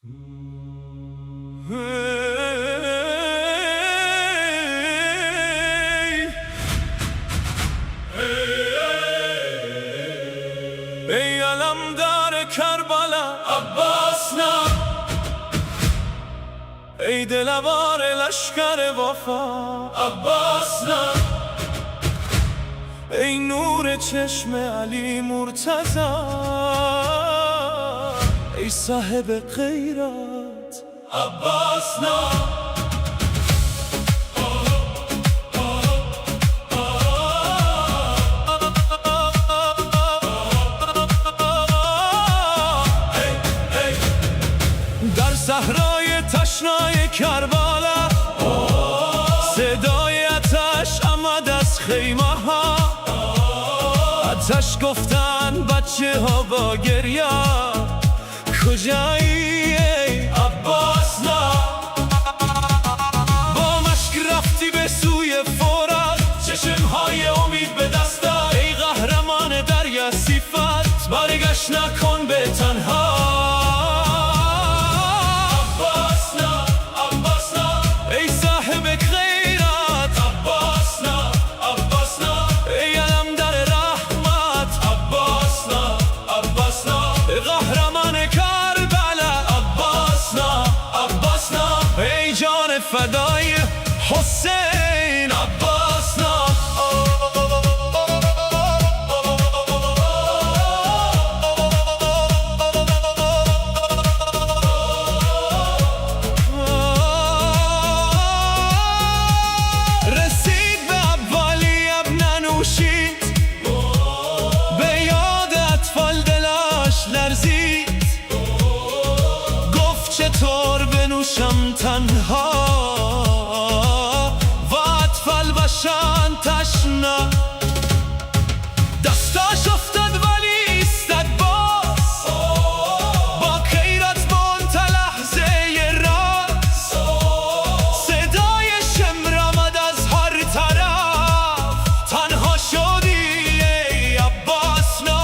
ای علمدار کربلا عباس نه، ای دلبار لشکر وفا عباس نه، ای نور چشم علی مرتضی، ای صاحب غیرت عباس نه. در صحرای تشنای کربلا صدای آتش آمد از خیمه ها، آتش گفتن بچه ها با گریه، کجایی ای عباس نه؟ با مشک رفتی به سوی فرات، چشم های امید به دستت، ای قهرمان دریا صفت، برگشت نکن به تنها. فدای حسین عباس نه. رسید به اولی ابن نوشید، به یاد اطفال دلش لرزید، گفت چطور بنوشم تنها و اطفال باشن تشنه. دستاش افتاد ولی ایستاد باز، با غیرت ماند تا لحظه راز، صدای شمر آمد از هر طرف، تنها شدی ای عباس نه.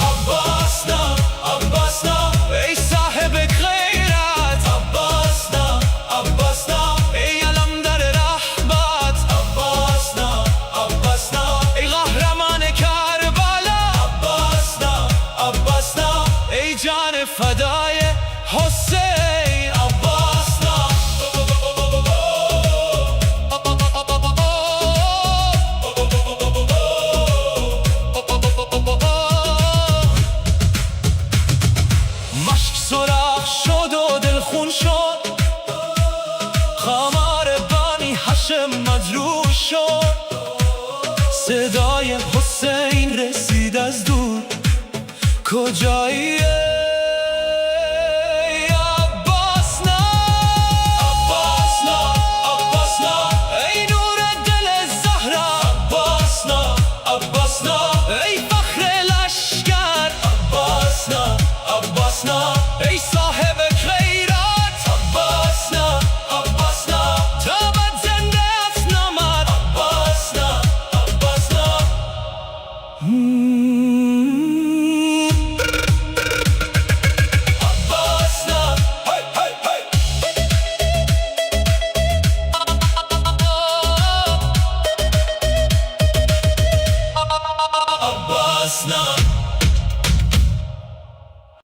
عباس نه، عباس نه، ای صاحب غیرت عباس نه، عباس نه، ای علمدار رحمت عباس نه، عباس نه، ای قهرمان کربلا عباس نه، عباس نه، ای جان فدای حسین عباس نه. مشک سرخ شد و دلخون شد، خمار بنی هاشم مجروح شد، صدای حسین رسید از دور، کجایی ای عباس نه؟ عباس نه، عباس نه، ای نور دل زهرا عباس نه، عباس نه، ای فخر لشکر عباس نه، عباس نه.